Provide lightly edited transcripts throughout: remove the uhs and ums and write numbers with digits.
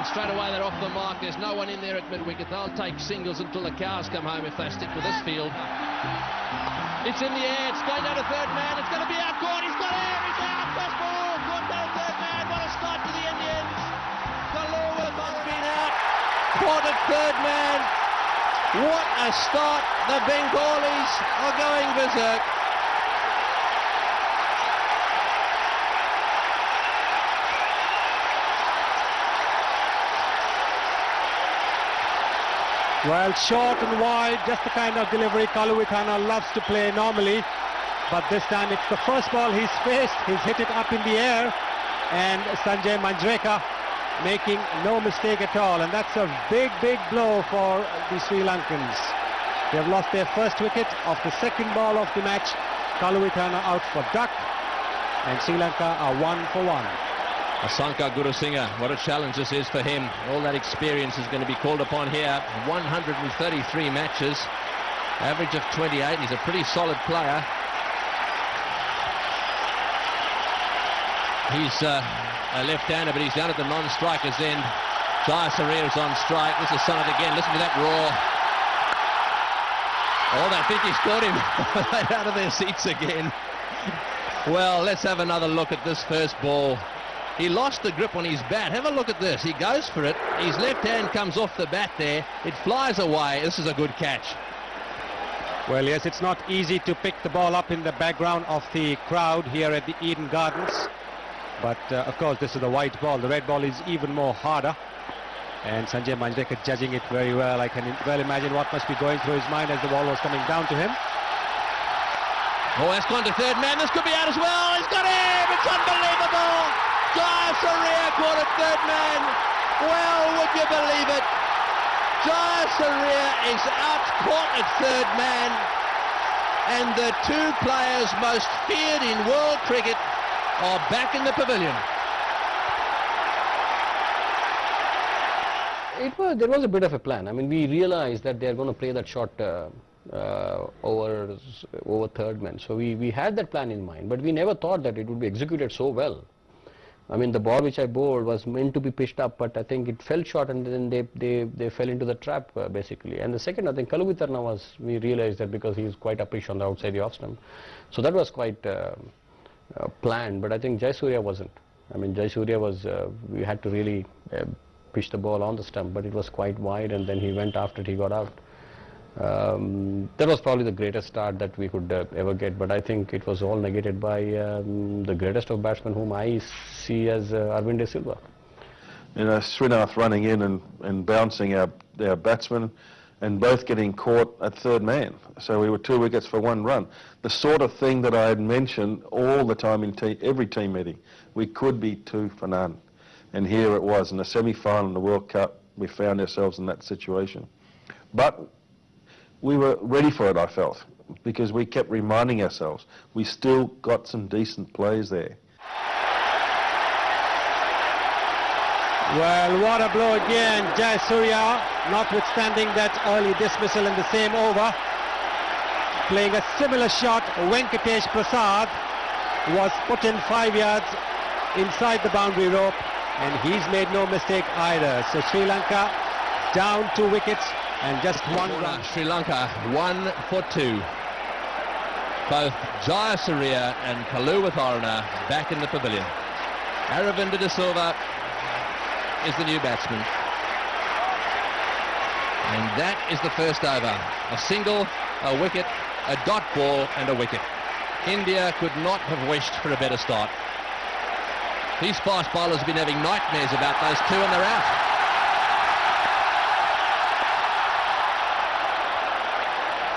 And straight away they're off the mark. There's no one in there at mid-wicket. They'll take singles until the cows come home if they stick with this field. It's in the air. It's going down to third man. It's going to be out. Gone. He's got air. He's out. First ball. Gone down to third man. What a start to the Indians. Kalua has been out. Caught at third man. What a start. The Bengalis are going berserk. Well, short and wide, just the kind of delivery Kalua loves to play normally. But this time it's the first ball he's faced. He's hit it up in the air. And Sanjay Manjrekar making no mistake at all. And that's a big, big blow for the Sri Lankans. They have lost their first wicket of the second ball of the match. Kalua out for duck. And Sri Lanka are 1 for 1. Asanka Gurusingha, what a challenge this is for him. All that experience is going to be called upon here. 133 matches, average of 28. He's a pretty solid player. He's a left-hander, but he's down at the non-strikers end. Jayasuriya is on strike. This is Sanath again. Listen to that roar. Oh, they think he's got him. They're out of their seats again. Well, let's have another look at this first ball. He lost the grip on his bat. Have a look at this. He goes for it. His left hand comes off the bat there. It flies away. This is a good catch. Well, yes, it's not easy to pick the ball up in the background of the crowd here at the Eden Gardens. But, of course, this is the white ball. The red ball is even more harder. And Sanjay Manjrekar judging it very well. I can well imagine what must be going through his mind as the ball was coming down to him. Oh, that's gone to third man. This could be out as well. He's got him. It's unbelievable. Jayasuriya caught at third man. Well, would you believe it? Jayasuriya is out caught at third man. And the two players most feared in world cricket are back in the pavilion. There was a bit of a plan. I mean, we realized that they're going to play that shot over third man. So we had that plan in mind, but we never thought that it would be executed so well. I mean, the ball which I bowled was meant to be pitched up, but I think it fell short, and then they fell into the trap basically. And the second, I think Kalua we realized that because he is quite uppish on the outside the off stump, so that was quite planned. But I think Jayasuriya wasn't. I mean, Jayasuriya was we had to really pitch the ball on the stump, but it was quite wide, and then he went after it. He got out. That was probably the greatest start that we could ever get, but I think it was all negated by the greatest of batsmen whom I see as Arvind De Silva. You know, Srinath running in and bouncing our batsmen, and both getting caught at third man. So we were 2 wickets for 1 run. The sort of thing that I had mentioned all the time in every team meeting. We could be 2 for none. And here it was in the semi-final in the World Cup. We found ourselves in that situation. But we were ready for it, I felt, because we kept reminding ourselves we still got some decent plays there. Well, what a blow again. Jayasuriya, notwithstanding that early dismissal in the same over, playing a similar shot. Venkatesh Prasad was put in 5 yards inside the boundary rope, and he's made no mistake either. So Sri Lanka down 2 wickets and just 1 run. Sri Lanka 1 for 2. Both Jayasuriya and Kalua back in the pavilion. Aravinda De Silva is the new batsman. And that is the first over. A single, a wicket, a dot ball and a wicket. India could not have wished for a better start. These fast bowlers have been having nightmares about those 2 and they're out.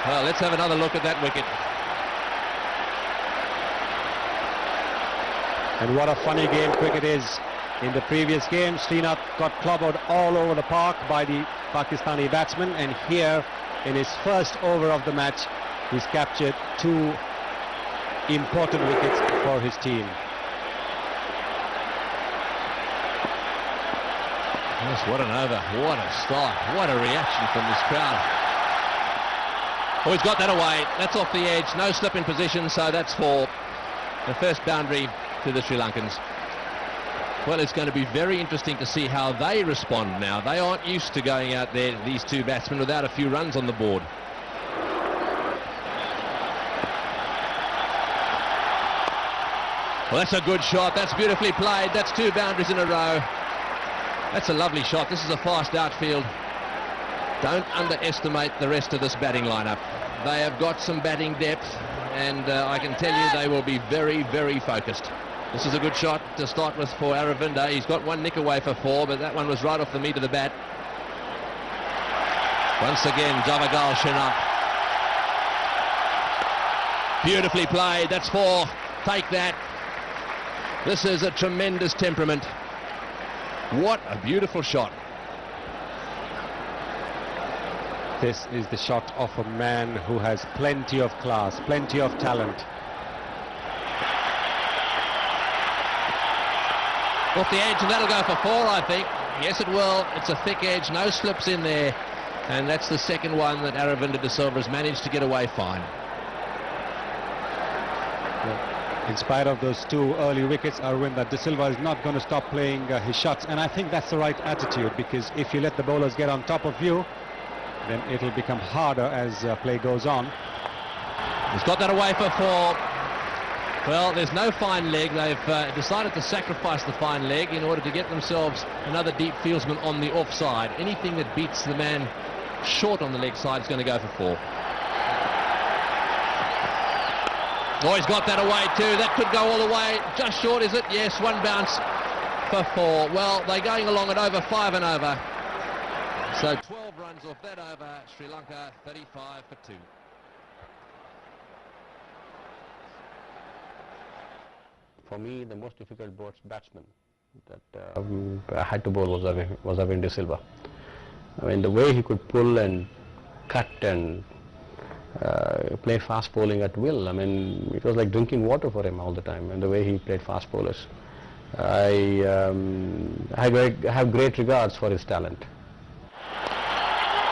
Well, let's have another look at that wicket. And what a funny game cricket is. In the previous game, Srinath got clobbered all over the park by the Pakistani batsman, and here in his first over of the match, he's captured 2 important wickets for his team. Yes, what an over, what a start, what a reaction from this crowd. Oh, he's got that away, that's off the edge, no slip in position, so that's 4. The first boundary to the Sri Lankans. Well, it's going to be very interesting to see how they respond now. They aren't used to going out there, these two batsmen, without a few runs on the board. Well, that's a good shot. That's beautifully played. That's 2 boundaries in a row. That's a lovely shot. This is a fast outfield. Don't underestimate the rest of this batting lineup. They have got some batting depth, and I can tell you they will be very, very focused. This is a good shot to start with for Aravinda. He's got 1 nick away for 4, but that one was right off the meat of the bat. Once again, Javagal Shinap. Beautifully played. That's 4. Take that. This is a tremendous temperament. What a beautiful shot. This is the shot of a man who has plenty of class, plenty of talent. Off the edge, and that'll go for 4, I think. Yes, it will. It's a thick edge, no slips in there. And that's the second one that Aravinda de Silva has managed to get away fine. In spite of those 2 early wickets, Aravinda de Silva is not going to stop playing his shots. And I think that's the right attitude, because if you let the bowlers get on top of you, then it'll become harder as play goes on. He's got that away for 4. Well, there's no fine leg. They've decided to sacrifice the fine leg in order to get themselves another deep fieldsman on the offside. Anything that beats the man short on the leg side is going to go for 4. Oh, he's got that away too. That could go all the way. Just short, is it? Yes, 1 bounce for 4. Well, they're going along at over 5 and over. So 12 runs off that over. Sri Lanka 35 for 2. For me, the most difficult batsman that I had to bowl was Aravinda de Silva. I mean, the way he could pull and cut and play fast bowling at will. I mean, it was like drinking water for him all the time, and the way he played fast bowlers. I have great regards for his talent.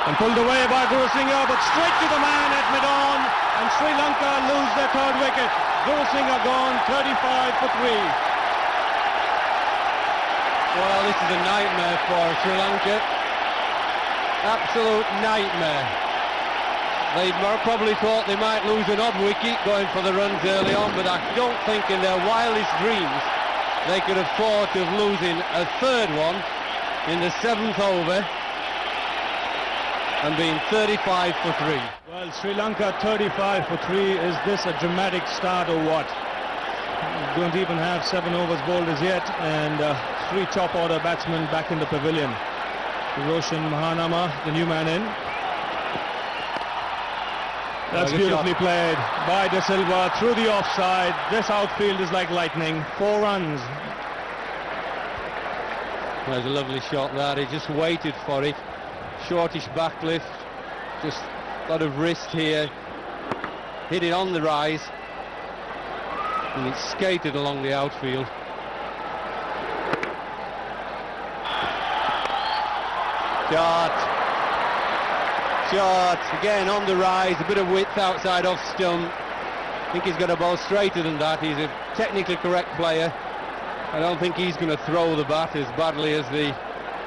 And pulled away by Guru Singh, but straight to the man at mid-on, and Sri Lanka lose their 3rd wicket. Guru Singh gone 35 for 3. Well, this is a nightmare for Sri Lanka. Absolute nightmare. They probably thought they might lose an odd wicket going for the runs early on, but I don't think in their wildest dreams they could have thought of losing a 3rd one in the 7th over and being 35 for 3. Well, Sri Lanka 35 for 3. Is this a dramatic start or what? Don't even have 7 overs bowled as yet, and 3 top order batsmen back in the pavilion. Roshan Mahanama, the new man in. That's beautifully played by De Silva through the offside. This outfield is like lightning. 4 runs. There's a lovely shot there. He just waited for it. Shortish backlift. Just a lot of wrist here. Hit it on the rise. And it skated along the outfield. Shot, again on the rise, a bit of width outside off stump. I think he's got a ball straighter than that. He's a technically correct player. I don't think he's going to throw the bat as badly as the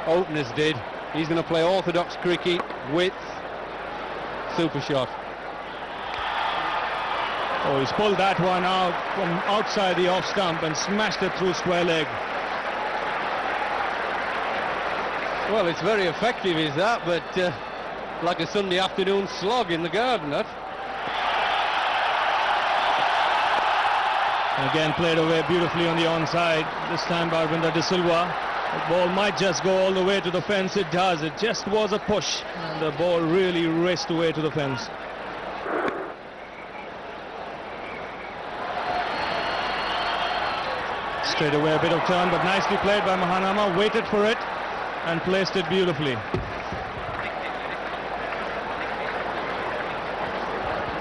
openers did. He's going to play orthodox cricket, width, super shot. Oh, he's pulled that one out from outside the off stump and smashed it through square leg. Well, it's very effective, is that, but like a Sunday afternoon slog in the garden, that. Again, played away beautifully on the onside, this time by Aravinda de Silva. The ball might just go all the way to the fence. It does. It just was a push, and the ball really raced away to the fence. Straight away a bit of turn, but nicely played by Mahanama. Waited for it and placed it beautifully.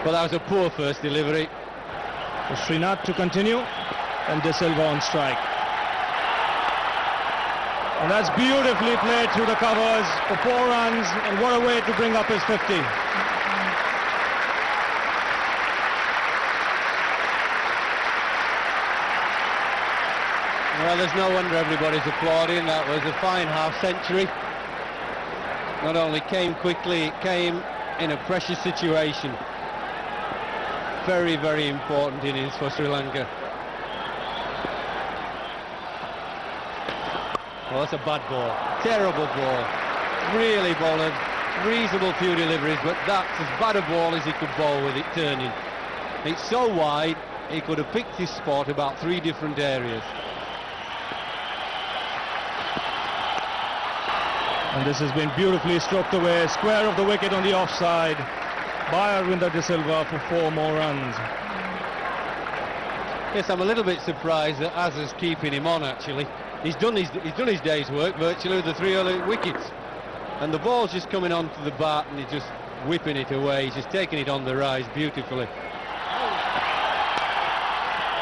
Well, that was a poor first delivery. For Srinath to continue, and De Silva on strike. And that's beautifully played through the covers for 4 runs, and what a way to bring up his 50. Well, there's no wonder everybody's applauding. That was a fine half-century. Not only came quickly, it came in a precious situation. Very, very important innings for Sri Lanka. Well, that's a bad ball. Terrible ball. Really bowled. Reasonable few deliveries, but that's as bad a ball as he could bowl with it turning. It's so wide, he could have picked his spot about 3 different areas. And this has been beautifully stroked away, square of the wicket on the offside by Arvinder De Silva for 4 more runs. Yes, I'm a little bit surprised that Azar's keeping him on. Actually, he's done his day's work virtually with the 3 early wickets, and the ball's just coming onto the bat and he's just whipping it away. He's just taking it on the rise beautifully.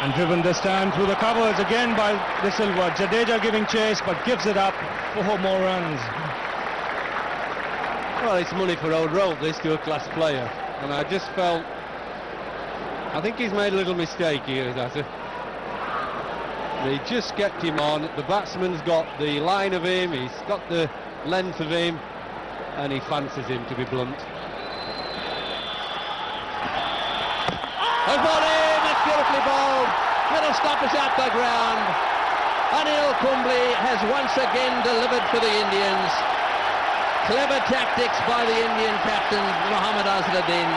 And driven this time through the covers again by De Silva. Jadeja giving chase but gives it up for 4 more runs. Well, it's money for old rope, this, to a class player, and I just felt, I think he's made a little mistake here, Azar. They just kept him on. The batsman's got the line of him, he's got the length of him, and he fancies him, to be blunt. Has ball in, that's beautifully bowled. Middle stump is out the ground. Anil Kumble has once again delivered for the Indians. Clever tactics by the Indian captain, Mohammad Azharuddin.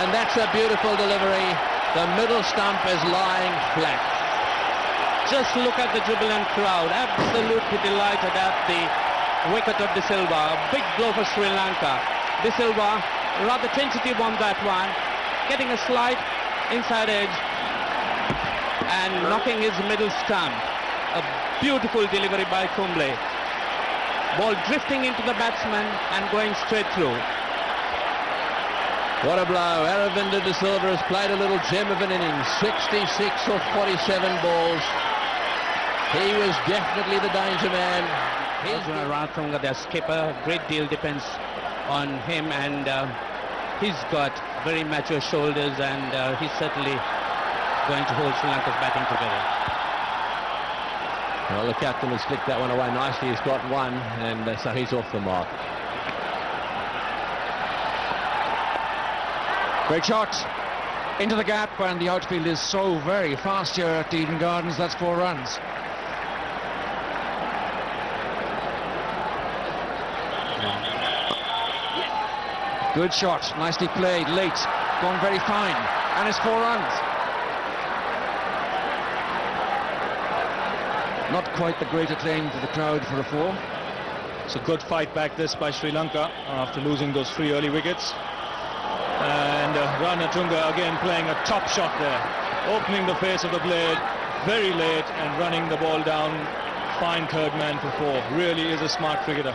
And that's a beautiful delivery. The middle stump is lying flat. Just look at the jubilant crowd, absolutely delighted at the wicket of De Silva. Big blow for Sri Lanka. De Silva rather tentative on that one, getting a slight inside edge and knocking his middle stump. A beautiful delivery by Kumble. Ball drifting into the batsman and going straight through. What a blow. Aravinda De Silva has played a little gem of an innings. 66 off 47 balls. He was definitely the danger man. Ranatunga, their skipper, a great deal depends on him, and he's got very mature shoulders, and he's certainly going to hold Sri Lanka's batting together. Well, the captain has flicked that one away nicely. He's got one, and so he's off the mark. Great shot into the gap, and the outfield is so very fast here at Eden Gardens. That's 4 runs. Good shot, nicely played, late, gone very fine, and it's 4 runs. Not quite the great acclaim to the crowd for a 4. It's a good fight back this by Sri Lanka after losing those 3 early wickets. And Ranatunga again playing a top shot there, opening the face of the blade very late and running the ball down. Fine third man for 4. Really is a smart cricketer.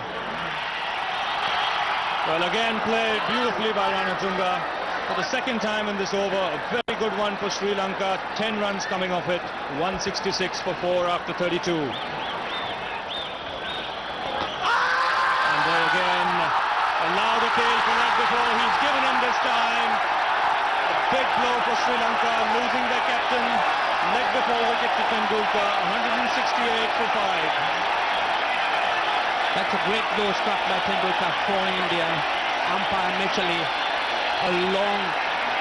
Well, again played beautifully by Ranatunga. For the second time in this over, a very good one for Sri Lanka. 10 runs coming off it. 166 for 4 after 32. And there again, allowed a tail for leg before. He's given him this time. A big blow for Sri Lanka, losing their captain. Leg before wicket to Tendulkar. 168 for 5. That's a great blow struck by Tendulkar for India. Umpire Mitchell, a long,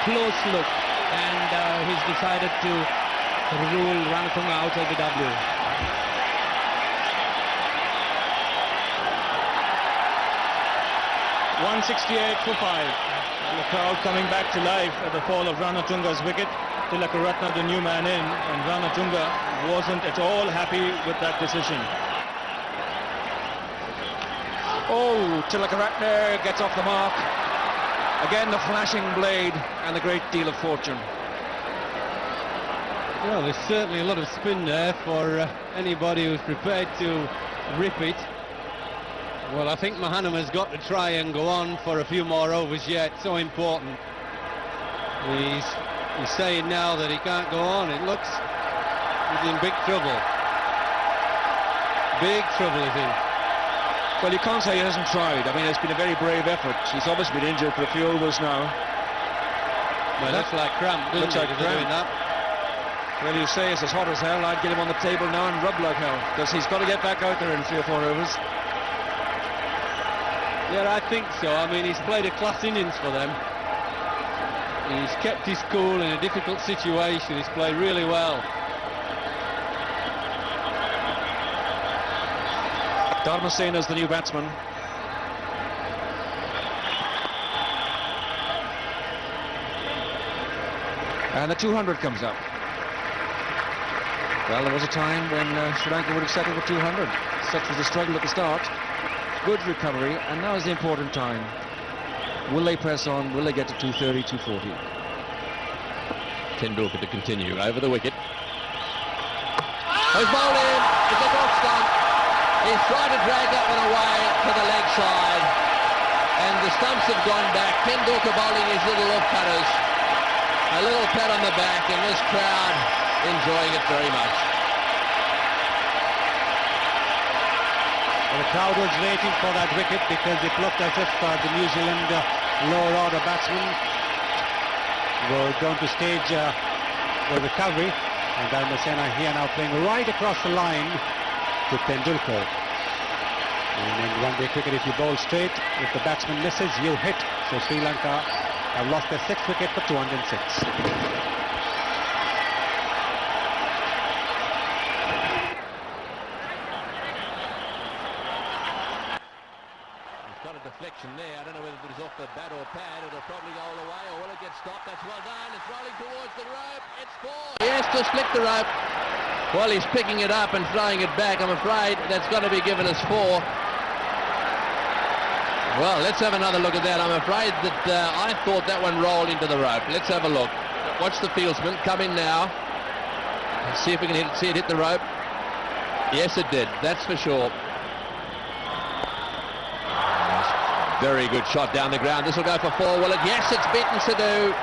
close look, and he's decided to rule Ranatunga out LBW. .168 for 5. And the crowd coming back to life at the fall of Ranatunga's wicket. Tilakaratne, the new man in, and Ranatunga wasn't at all happy with that decision. Oh, Tilakaratne gets off the mark. Again, the flashing blade and a great deal of fortune. Well, there's certainly a lot of spin there for anybody who's prepared to rip it. Well, I think Mahanama's got to try and go on for a few more overs yet. So important. He's saying now that he can't go on. It looks he's in big trouble. Big trouble is in. Well, you can't say he hasn't tried. I mean, it's been a very brave effort. He's obviously been injured for a few overs now. Well, that's like cramp, doesn't looks it, like if they're doing that? Well, you say it's as hot as hell. I'd get him on the table now and rub like hell, because he's got to get back out there in 3 or 4 overs. Yeah, I think so. I mean, he's played a class innings for them. He's kept his cool in a difficult situation. He's played really well. Dharmasena's the new batsman. And the 200 comes up. Well, there was a time when Sri Lanka would have settled for 200. Such was the struggle at the start. Good recovery, and now is the important time. Will they press on? Will they get to 230, 240? Tendulkar to continue over the wicket. He's bowled in. It's a off stump. He's tried to drag that one away to the leg side, and the stumps have gone back. Tendulkar bowling his little off-cutters. A little pat on the back, and this crowd enjoying it very much. Well, the crowd was waiting for that wicket because it looked as if the New Zealand lower order batsmen were going to stage the recovery, and Dharmasena here now playing right across the line to Tendulkar. And in one-day cricket, if you bowl straight, if the batsman misses, you hit. So Sri Lanka have lost their 6th wicket for 206. Got a deflection there. I don't know whether it was off the bat or pad. It'll probably go all the way, or will it get stopped? That's well done. It's rolling towards the rope. It's 4. He has to split the rope. Well, he's picking it up and throwing it back. I'm afraid that's got to be given as 4. Well, let's have another look at that. I'm afraid that I thought that one rolled into the rope. Let's have a look. Watch the fieldsman come in now. Let's see if we can see it hit the rope. Yes, it did. That's for sure. Very good shot down the ground. This will go for 4, will it? Yes, it's beaten Sidhu.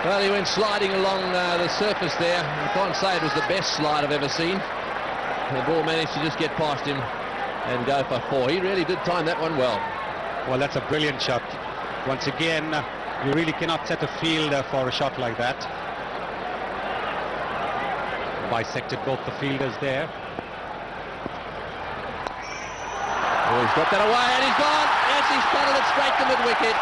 Well, he went sliding along the surface there. I can't say it was the best slide I've ever seen. The ball managed to just get past him and go for 4. He really did time that one well. Well, that's a brilliant shot. Once again, you really cannot set a field for a shot like that. Bisected both the fielders there. Oh, he's got that away and he's gone. Yes, he's batted it straight to mid-wicket.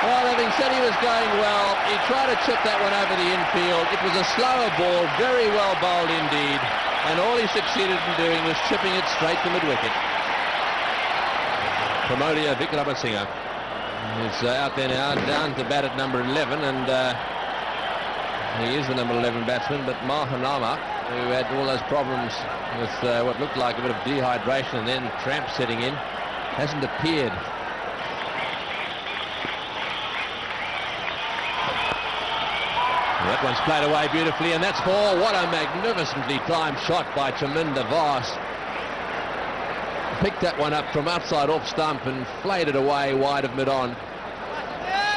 Well, having said he was going well, he tried to chip that one over the infield. It was a slower ball, very well bowled indeed, and all he succeeded in doing was chipping it straight to mid-wicket. Pramodia Vikramasinghe is out there now, down to bat at number 11, and he is the number 11 batsman, but Mahanama, who had all those problems with what looked like a bit of dehydration and then cramp setting in, hasn't appeared. That one's played away beautifully, and that's 4. What a magnificently timed shot by Chaminda Vas. Picked that one up from outside off stump and flayed it away wide of mid-on.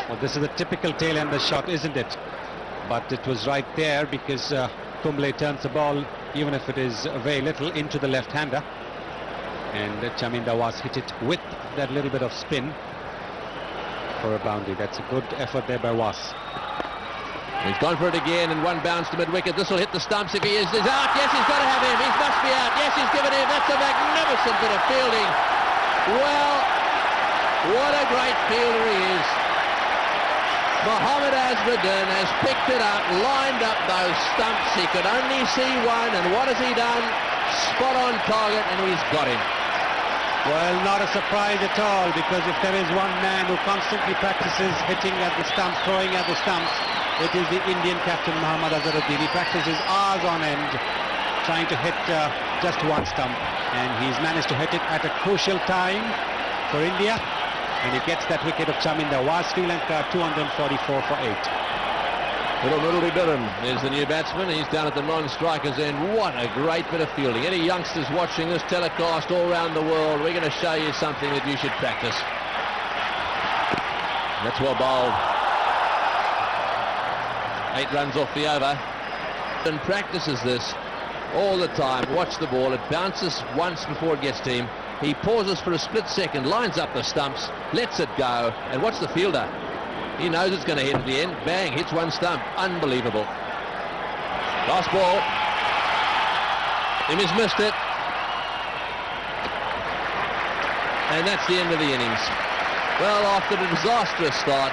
Well, this is a typical tail-ender shot, isn't it? But it was right there because Kumble turns the ball, even if it is very little, into the left-hander. And Chaminda Vas hit it with that little bit of spin for a boundary. That's a good effort there by Vas. He's gone for it again, and one bounce to mid-wicket. This will hit the stumps if he is. He's out. Yes, he's got to have him. He must be out. Yes, he's given him. That's a magnificent bit of fielding. Well, what a great fielder he is. Mohammad Azmuddin has picked it up, lined up those stumps. He could only see one, and what has he done? Spot on target, and he's got him. Well, not a surprise at all, because if there is one man who constantly practices hitting at the stumps, throwing at the stumps, it is the Indian captain Mohammad Azharuddin. He practices hours on end trying to hit just one stump, and he's managed to hit it at a crucial time for India, and he gets that wicket of Chaminda Vas. Sri Lanka 244 for 8. Little Murugadharan is the new batsman. He's down at the non-strikers end. What a great bit of fielding. Any youngsters watching this telecast all around the world, we're going to show you something that you should practice. That's well bowled. 8 runs off the over. And practices this all the time. Watch the ball. It bounces once before it gets to him. He pauses for a split second, lines up the stumps, lets it go, and watch the fielder. He knows it's going to hit at the end. Bang, hits one stump. Unbelievable. Last ball. He missed it. And that's the end of the innings. Well, after the disastrous start,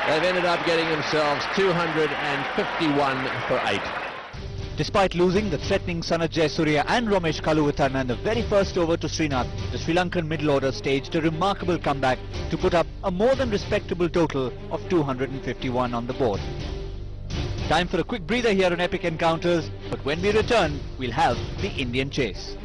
they've ended up getting themselves 251 for 8. Despite losing the threatening Sanath Jayasuriya and Ramesh Kaluvithan in the very first over to Srinath, the Sri Lankan middle order staged a remarkable comeback to put up a more than respectable total of 251 on the board. Time for a quick breather here on Epic Encounters, but when we return, we'll have the Indian chase.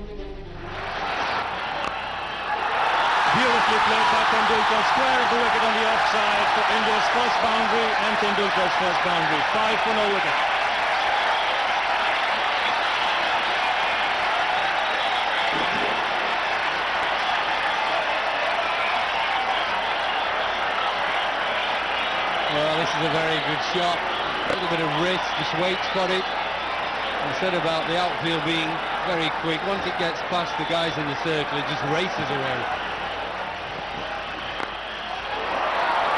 Beautifully played by Tendulkar, square of the wicket on the offside for India's first boundary and Tendulkar's first boundary. 5 for no wicket. Well, this is a very good shot. A little bit of wrist, just waits for it. Instead about the outfield being very quick, once it gets past the guys in the circle, it just races away.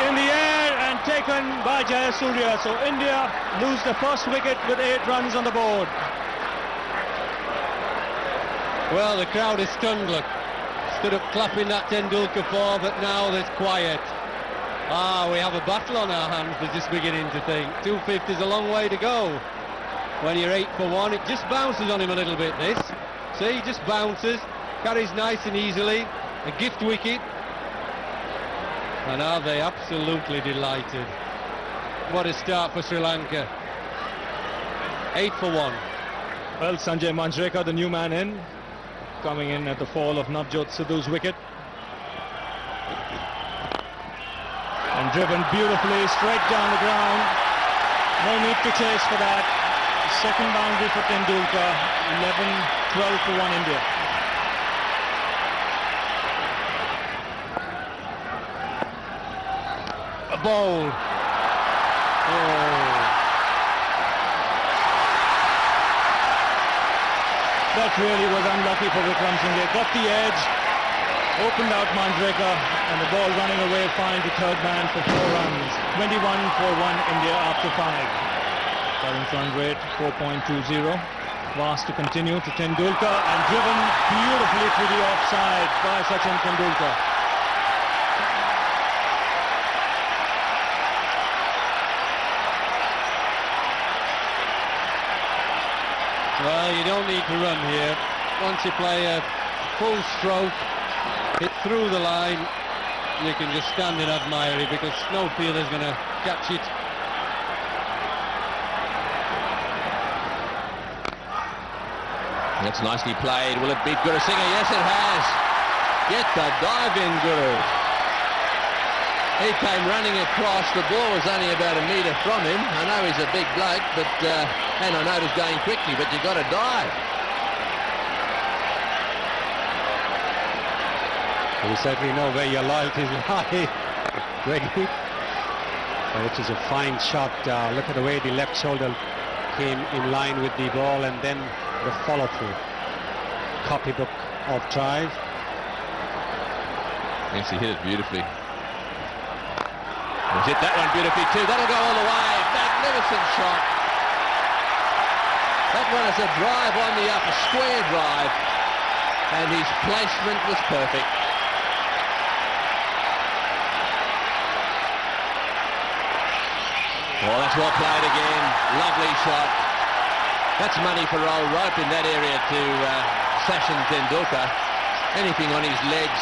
In the air and taken by Jayasuriya. So India lose the first wicket with 8 runs on the board. Well, the crowd is stunned, look. Stood up clapping that Tendulkar for, but now there's quiet. We have a battle on our hands, they're just beginning to think. 250 is a long way to go. When you're 8 for 1, it just bounces on him a little bit, this. See, he just bounces, carries nice and easily. A gift wicket. And are they absolutely delighted? What a start for Sri Lanka. 8 for 1. Well, Sanjay Manjrekar, the new man in, coming in at the fall of Navjot Sidhu's wicket. And driven beautifully straight down the ground. No need to chase for that. Second boundary for Tendulkar. 11-12 for 1 India. A ball. Oh. That really was unlucky for Vikram Singh. Got the edge, opened out Manjrekar, and the ball running away fine to third man for 4 runs. 21 for 1 India after 5. Current run rate 4.20. Vast to continue to Tendulkar and driven beautifully to the offside by Sachin Tendulkar. Well, you don't need to run here. Once you play a full stroke, hit through the line, you can just stand and admire it because no fielder's going to catch it. That's nicely played. Will it beat Guru Singh? Yes, it has. Get the dive in, Guru. He came running across. The ball was only about a metre from him. I know he's a big bloke, but and I know he's going quickly, but you've got to dive. You certainly know where your loyalties lie, Greggy. Which is a fine shot. Look at the way the left shoulder came in line with the ball and then the follow-through. Copybook of drive. Yes, he hit it beautifully. He's hit that one beautifully too. That'll go all the way. Magnificent shot. That one is a drive on the up, a square drive. And his placement was perfect. Well, that's well played again. Lovely shot. That's money for old rope in that area to Sachin Tendulkar. Anything on his legs,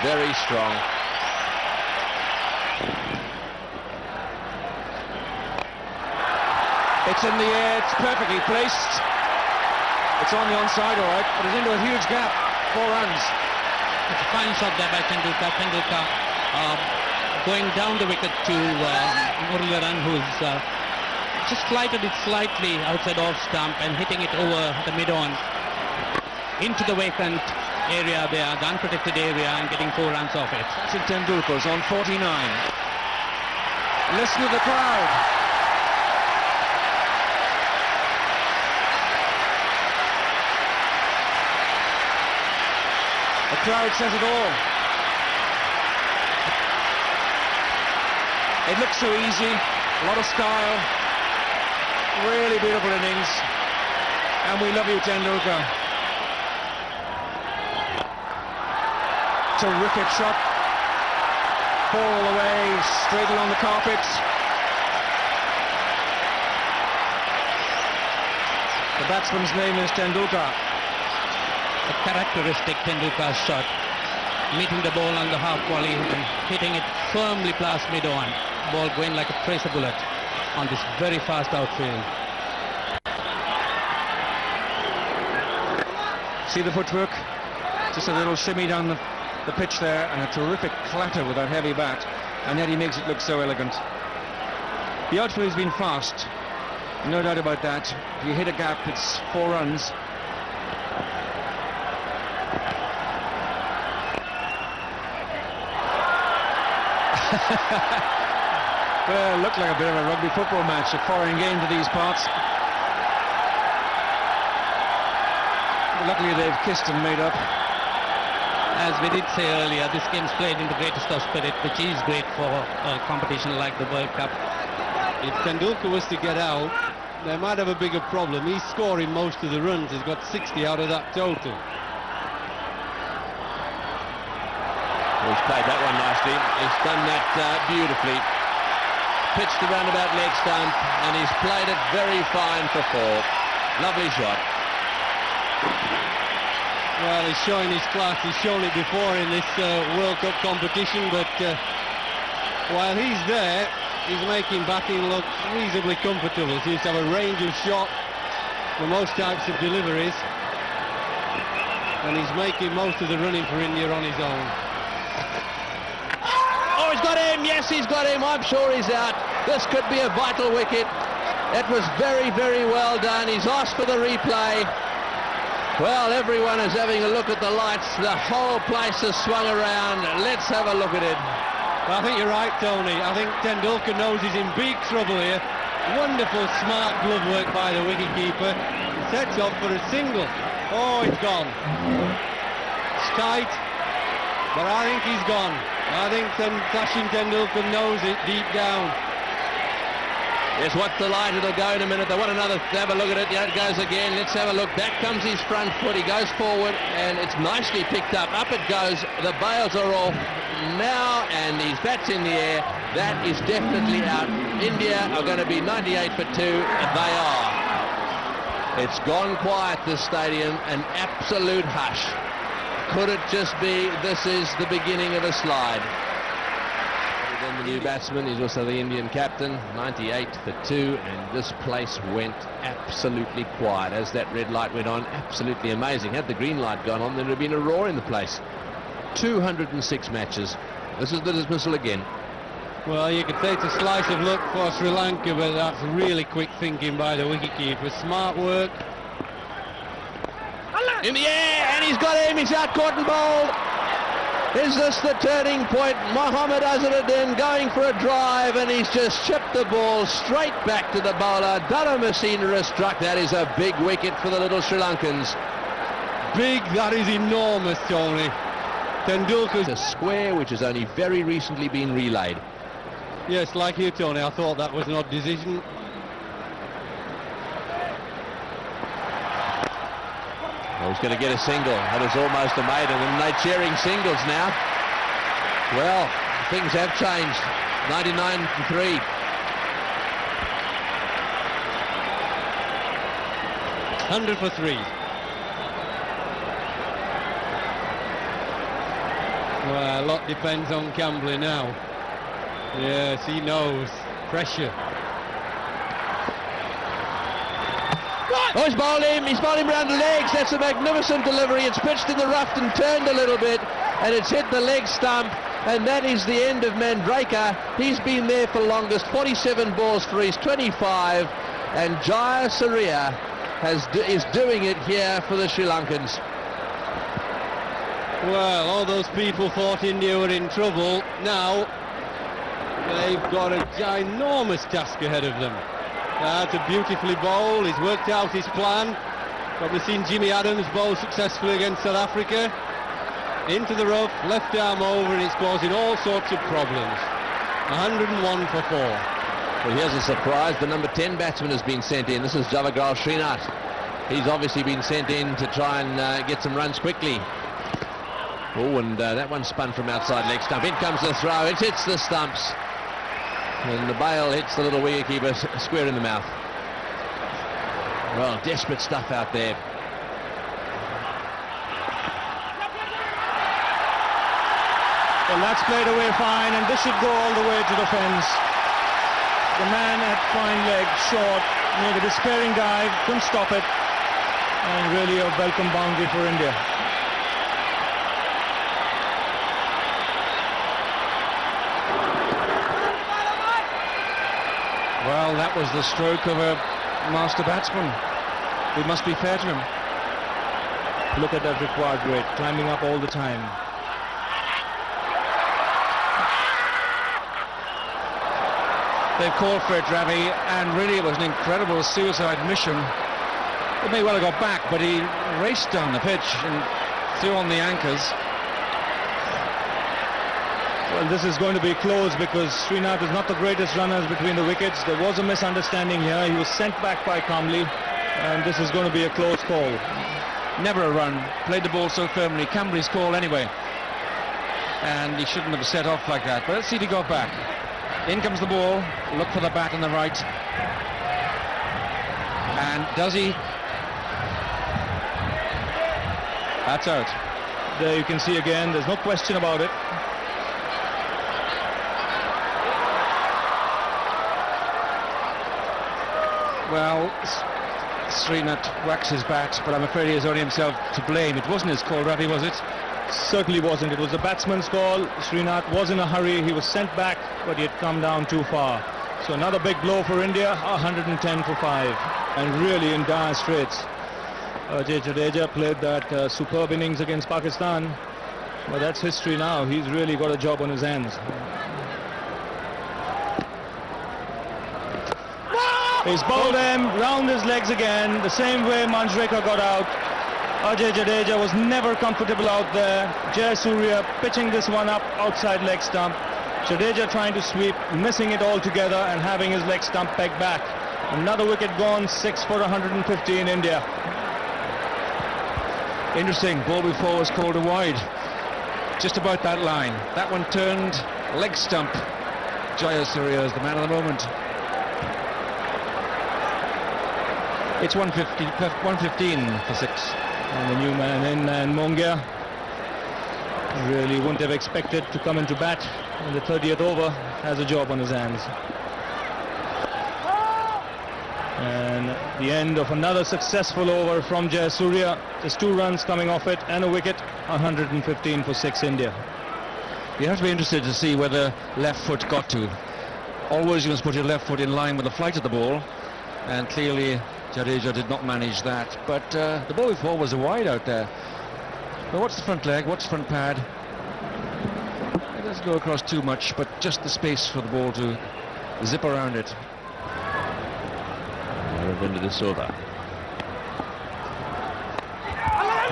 very strong. It's in the air, it's perfectly placed. It's on the onside, all right, but it's into a huge gap. 4 runs. It's a fine shot there by Tendulkar. Tendulkar going down the wicket to Muralidharan, who's just flighted it slightly outside off stump and hitting it over the mid-on into the vacant area there, the unprotected area, and getting 4 runs off it. Sachin Tendulkar's on 49. Listen to the crowd. The crowd says it all. It looks so easy, a lot of style. Really beautiful innings. And we love you, Tendulkar. Terrific shot. Ball all the way, straight along the carpet. The batsman's name is Tendulkar. A characteristic Tendulkar shot, meeting the ball on the half volley and hitting it firmly past mid-on. Ball going like a tracer bullet on this very fast outfield. See the footwork? Just a little shimmy down the pitch there, and a terrific clatter with that heavy bat, and yet he makes it look so elegant. The outfield has been fast, no doubt about that. If you hit a gap, it's 4 runs. Well, it looked like a bit of a rugby football match, a foreign game to these parts. Luckily they've kissed and made up. As we did say earlier, this game's played in the greatest of spirit, which is great for a competition like the World Cup. If Tendulkar was to get out, they might have a bigger problem. He's scoring most of the runs. He's got 60 out of that total. He's played that one nicely. He's done that beautifully. Pitched the roundabout leg stump, and he's played it very fine for 4. Lovely shot. Well, he's showing his class. He's shown it before in this World Cup competition, but while he's there, he's making batting look reasonably comfortable. He seems to have a range of shot for most types of deliveries, and he's making most of the running for India on his own. Oh, he's got him. Yes, he's got him. I'm sure he's out. This could be a vital wicket. That was very, very well done. He's asked for the replay. Well, everyone is having a look at the lights. The whole place has swung around. Let's have a look at it. I think you're right, Tony. I think Tendulkar knows he's in big trouble here. Wonderful, smart glove work by the wicketkeeper. Sets off for a single. Oh, it's gone. It's tight, but I think he's gone. I think Sachin Tendulkar knows it deep down. Yes, what's the light? It'll go in a minute. They want another. Have a look at it. Yeah, it goes again. Let's have a look. Back comes his front foot. He goes forward, and it's nicely picked up. Up it goes. The bails are off now, and his bat's in the air. That is definitely out. India are going to be 98 for 2. They are. It's gone quiet, this stadium. An absolute hush. Could it just be this is the beginning of a slide? Then the new batsman, he's also the Indian captain. 98 for 2, and this place went absolutely quiet as that red light went on. Absolutely amazing. Had the green light gone on, there would have been a roar in the place. 206 matches. This is the dismissal again. Well, you could say it's a slice of luck for Sri Lanka, but that's really quick thinking by the wicketkeeper. Smart work. In the air, and he's got him. He's out, caught and bowled. Is this the turning point? Mohammad Azharuddin going for a drive, and he's just chipped the ball straight back to the bowler. Dharamasina struck. That is a big wicket for the little Sri Lankans. Big, that is enormous, Tony. Tendulkar's a square which has only very recently been relayed. Yes, like you, Tony, I thought that was an odd decision. Well, he's going to get a single. That is almost a maiden, and they're cheering singles now. Well, things have changed. 99 for 3. $100 for 3. Well, a lot depends on Cambley now. Yes, he knows. Pressure. Oh, he's bowled him. He's bowled him round the legs. That's a magnificent delivery. It's pitched in the rough and turned a little bit, and it's hit the leg stump, and that is the end of Mandraker. He's been there for longest. 47 balls for his 25, and Jaya Surya is doing it here for the Sri Lankans. Well, all those people thought India were in trouble. Now they've got a ginormous task ahead of them. That's a beautifully bowled. He's worked out his plan. Probably seen Jimmy Adams bowl successfully against South Africa. Into the rough, left arm over, and it's causing all sorts of problems. 101 for 4. Well, here's a surprise. The number 10 batsman has been sent in. This is Javagral Srinath. He's obviously been sent in to try and get some runs quickly. Oh, and that one spun from outside leg stump. In comes the throw. It hits the stumps. And the bail hits the little wicketkeeper square in the mouth. Well, desperate stuff out there. Well, that's played away fine, and this should go all the way to the fence. The man had fine leg, short, made a despairing dive, couldn't stop it, and really a welcome boundary for India. Well, that was the stroke of a master batsman. We must be fair to him. Look at that required rate, climbing up all the time. They've called for it, Ravi, and really it was an incredible suicide mission. It may well have got back, but he raced down the pitch and threw on the anchors. Well, this is going to be close because Srinath is not the greatest runners between the wickets. There was a misunderstanding here. He was sent back by Kamble, and this is going to be a close call. Never a run. Played the ball so firmly. Cambly's call anyway. And he shouldn't have set off like that. But let's see if he got back. In comes the ball. Look for the bat on the right. And does he? That's out. There you can see again, there's no question about it. Well, Srinath whacks his bat, but I'm afraid he has only himself to blame. It wasn't his call, Ravi, was it? Certainly wasn't. It was the batsman's call. Srinath was in a hurry. He was sent back, but he had come down too far. So another big blow for India, 110 for 5, and really in dire straits. Jadeja played that superb innings against Pakistan, but that's history now. He's really got a job on his hands. He's bowled him round his legs again, the same way Manjrekar got out. Ajay Jadeja was never comfortable out there. Jayasuriya pitching this one up outside leg stump. Jadeja trying to sweep, missing it altogether and having his leg stump pegged back. Another wicket gone, 6 for 150 in India. Interesting, ball before was called a wide. Just about that line. That one turned leg stump. Jayasuriya is the man of the moment. It's 115 for 6. And the new man in, and Mongia really wouldn't have expected to come into bat in the 30th over. Has a job on his hands. And the end of another successful over from Jayasuriya. Just 2 runs coming off it and a wicket. 115 for 6 India. You have to be interested to see whether left foot got to. Always you must put your left foot in line with the flight of the ball, and clearly Jadeja did not manage that, but the ball before was a wide out there. But what's the front leg, what's front pad? It doesn't go across too much, but just the space for the ball to zip around it. Ravinder De Silva.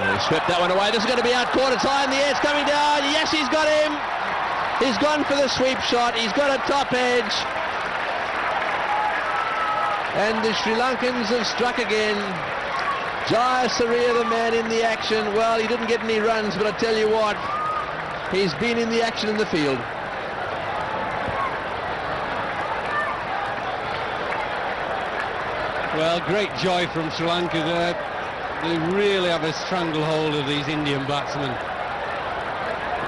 He swept that one away. This is going to be out caught. It's high in the air. It's coming down. Yes, he's got him. He's gone for the sweep shot. He's got a top edge. And the Sri Lankans have struck again. Jayasuriya, the man in the action. Well, he didn't get any runs, but I tell you what, he's been in the action in the field. Well, great joy from Sri Lanka there. They really have a stranglehold of these Indian batsmen.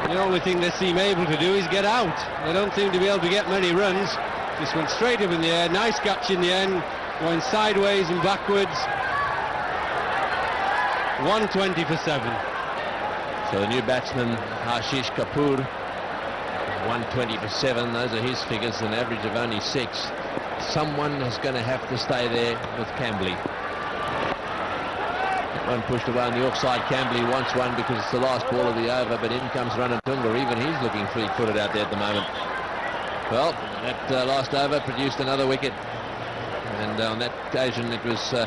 The only thing they seem able to do is get out. They don't seem to be able to get many runs. Just went straight up in the air, nice catch in the end, going sideways and backwards. 120 for 7. So the new batsman, Ashish Kapoor, 120 for 7. Those are his figures, an average of only 6. Someone is going to have to stay there with Kamble. One pushed away on the offside. Kamble wants one because it's the last ball of the over, but in comes Ranatunga. Even he's looking fleet-footed out there at the moment. Well, that last over produced another wicket, and on that occasion it was the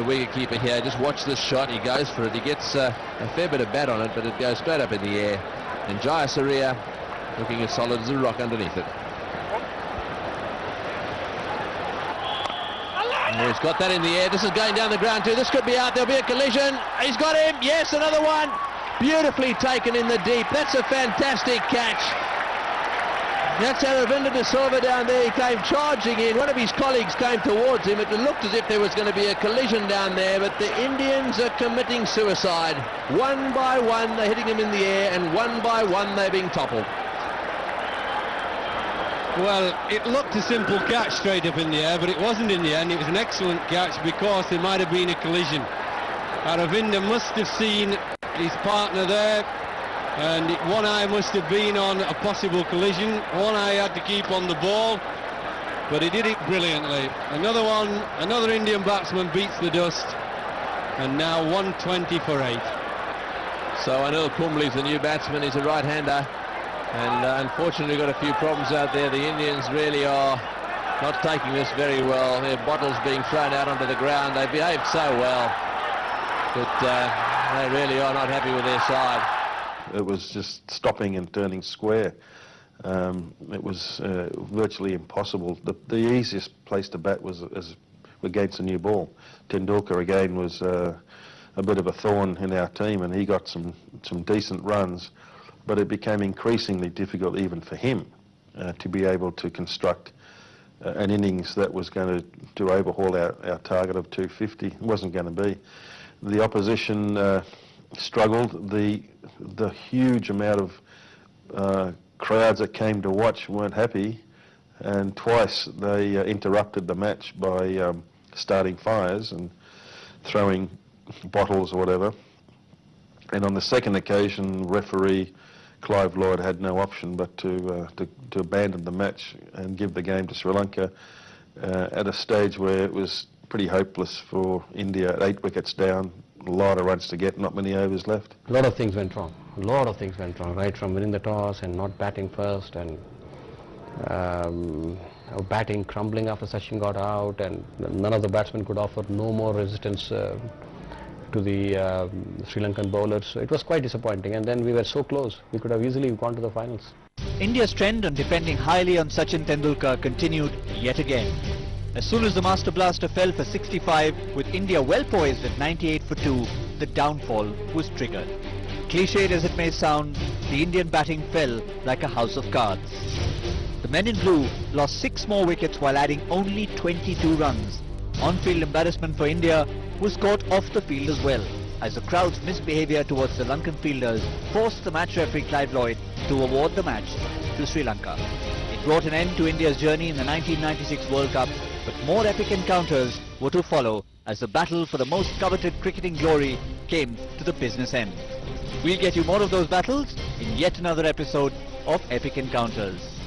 wicketkeeper here. Just watch this shot. He goes for it. He gets a fair bit of bat on it, but it goes straight up in the air. And Jayasuriya looking as solid as a rock underneath it. He's got that in the air. This is going down the ground too. This could be out. There'll be a collision. He's got him. Yes, another one. Beautifully taken in the deep. That's a fantastic catch. That's Aravinda De Silva down there. He came charging in. One of his colleagues came towards him. It looked as if there was going to be a collision down there, but the Indians are committing suicide. One by one, they're hitting him in the air, and one by one, they're being toppled. Well, it looked a simple catch straight up in the air, but it wasn't in the end. It was an excellent catch because there might have been a collision. Aravinda must have seen his partner there, and one eye must have been on a possible collision. One eye had to keep on the ball, but he did it brilliantly. Another one, another Indian batsman beats the dust, and now 120 for 8. So Anil Kumble's the new batsman. He's a right-hander, and unfortunately got a few problems out there. The Indians really are not taking this very well. Their bottles being thrown out onto the ground. They behaved so well, but they really are not happy with their side. It was just stopping and turning square. It was virtually impossible. The easiest place to bat was against a new ball. Tendulkar again was a bit of a thorn in our team, and he got some decent runs, but it became increasingly difficult even for him to be able to construct an innings that was going to overhaul our target of 250. It wasn't going to be. The opposition struggled. The huge amount of crowds that came to watch weren't happy, and twice they interrupted the match by starting fires and throwing bottles or whatever. And on the second occasion, referee Clive Lloyd had no option but to abandon the match and give the game to Sri Lanka at a stage where it was pretty hopeless for India. 8 wickets down, a lot of runs to get, not many overs left. A lot of things went wrong. A lot of things went wrong, right from winning the toss and not batting first, and batting crumbling after Sachin got out, and none of the batsmen could offer no more resistance to the Sri Lankan bowlers. So it was quite disappointing, and then we were so close. We could have easily gone to the finals. India's trend on depending highly on Sachin Tendulkar continued yet again. As soon as the Master Blaster fell for 65, with India well poised at 98 for 2, the downfall was triggered. Cliched as it may sound, the Indian batting fell like a house of cards. The men in blue lost 6 more wickets while adding only 22 runs. On-field embarrassment for India was caught off the field as well, as the crowd's misbehaviour towards the Lankan fielders forced the match referee Clive Lloyd to award the match to Sri Lanka. It brought an end to India's journey in the 1996 World Cup, but more epic encounters were to follow as the battle for the most coveted cricketing glory came to the business end. We'll get you more of those battles in yet another episode of Epic Encounters.